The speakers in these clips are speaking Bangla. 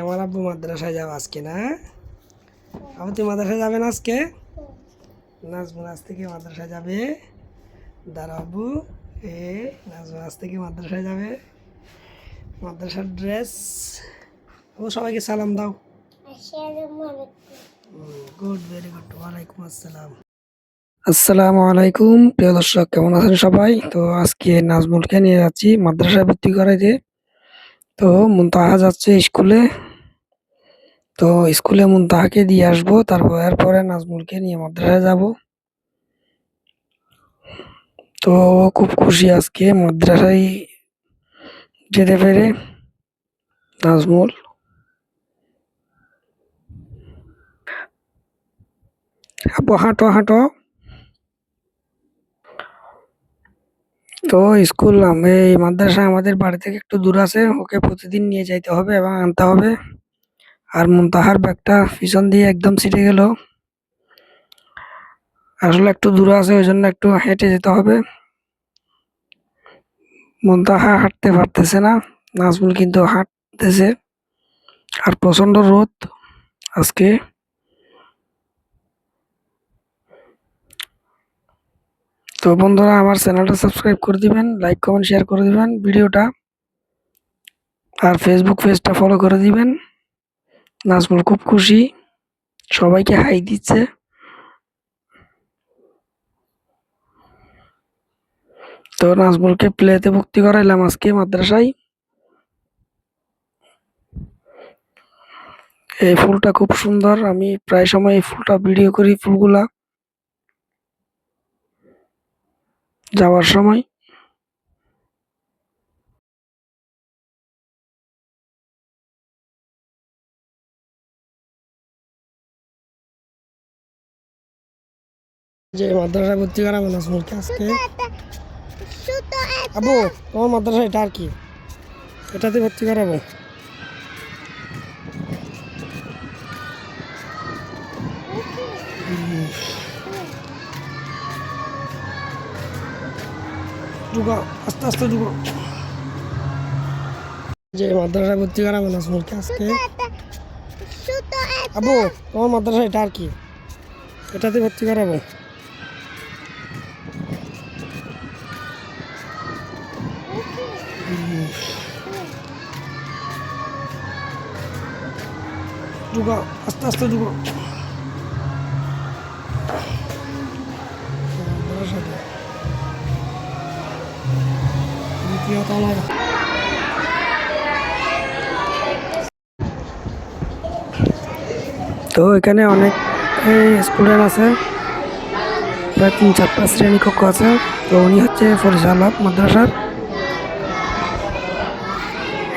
আমার আব্বু মাদ্রাসায় যাবে আজকে না? আব্বু তুই মাদ্রাসায় যাবে না আজকে? নাজমুল আজ থেকে মাদ্রাসায় যাবে। দাঁড়া আব্বু, নাজমুল আজ থেকে মাদ্রাসায় যাবে। মাদ্রাসার ড্রেস। ও সবাইকে সালাম দাও। Good, very good. ওয়ালাইকুম আসসালাম। আসসালামু আলাইকুম প্রিয় দর্শক, কেমন আছেন সবাই? তো আজকে নাজমুলকে নিয়ে যাচ্ছি মাদ্রাসায় ভর্তি করাইতে। তো মুনতাহা যাচ্ছে স্কুলে। তো স্কুলে মুনতাহাকে দিয়ে আসবো, তারপর এরপরে নাজমুলকে নিয়ে মাদ্রাসায় যাব। তো ও খুব খুশি আজকে মাদ্রাসায় যেতে পেরে। নাজমুল আপু হাঁটো হাঁটো। তো স্কুল এই মাদ্রাসা আমাদের বাড়ি থেকে একটু দূর আছে, ওকে প্রতিদিন নিয়ে যাইতে হবে এবং আনতে হবে। আর মুনতাহার ব্যাগটা পিছন দিয়ে একদম ছিটে গেল। আসলে একটু দূরে আছে, ওই জন্য একটু হেঁটে যেতে হবে। মুনতাহা হাঁটতে পারতেছে না, নাজমুল কিন্তু হাঁটতেছে। আর প্রচন্ড রোদ আজকে। তো বন্ধুরা, আমার চ্যানেলটা সাবস্ক্রাইব করে দিবেন, লাইক কমেন্ট শেয়ার করে দিবেন ভিডিওটা, আর ফেসবুক পেজটা ফলো করে দিবেন। নাজমুল খুব খুশি, সবাইকে হাই দিচ্ছে। তো নাজমুলকে প্লেতে ভর্তি করাইলাম আজকে মাদ্রাসায়। এই ফুলটা খুব সুন্দর, আমি প্রায় সময় এই ফুলটা ভিডিও করি, ফুলগুলা যাওয়ার সময়। যে মাদ্রাসায় ভর্তি করাবো নাজমুলকে আজকে। আবু, তোমার মাদ্রাসা এটা আর কি, এটাতে ভর্তি করাবো। ঢুকো, আস্তে আস্তে ঢুকো। যে মাদ্রাসায় ভর্তি করাবো নাজমুলকে আজকে। আবু, তোমার মাদ্রাসা এটা আর কি, এটাতে ভর্তি করাবো। ঢুকো, আস্তে আস্তে ঢুকো। তো এখানে অনেক স্টুডেন্ট আছে, প্রায় 3-4টা শ্রেণী কক্ষ আছে। তো উনি হচ্ছে পরিচালক মাদ্রাসার।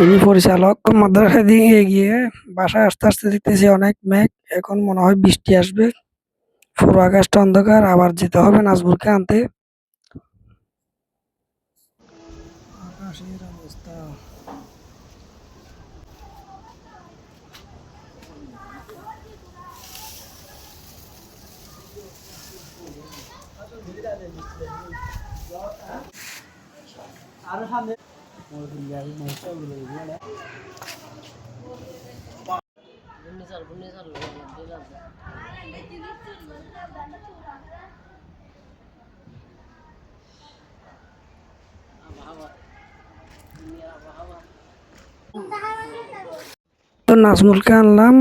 ইনি পরিচালক মাদ্রাসা দিয়ে গিয়ে বাসায় আস্তে আস্তে দেখতেছি অনেক মেঘ, এখন মনে হয় বৃষ্টি আসবে। পুরো আকাশটা অন্ধকার, আবার যেতে হবে নাজমুলকে আনতে। আকাশের অবস্থা। তো নাজমুলকে আনলাম,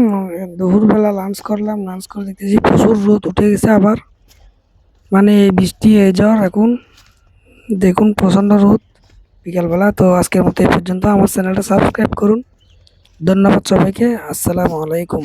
দুপুরবেলা লাঞ্চ করলাম। লাঞ্চ করে দেখতেছি প্রচুর রোদ উঠে গেছে আবার, মানে বৃষ্টি এই জ্বর এখন দেখুন, প্রচণ্ড রোদ বিকালবেলা। তো আজকের মতো এই পর্যন্ত। আমার চ্যানেলটা সাবস্ক্রাইব করুন। ধন্যবাদ সবাইকে। আসসালামু আলাইকুম।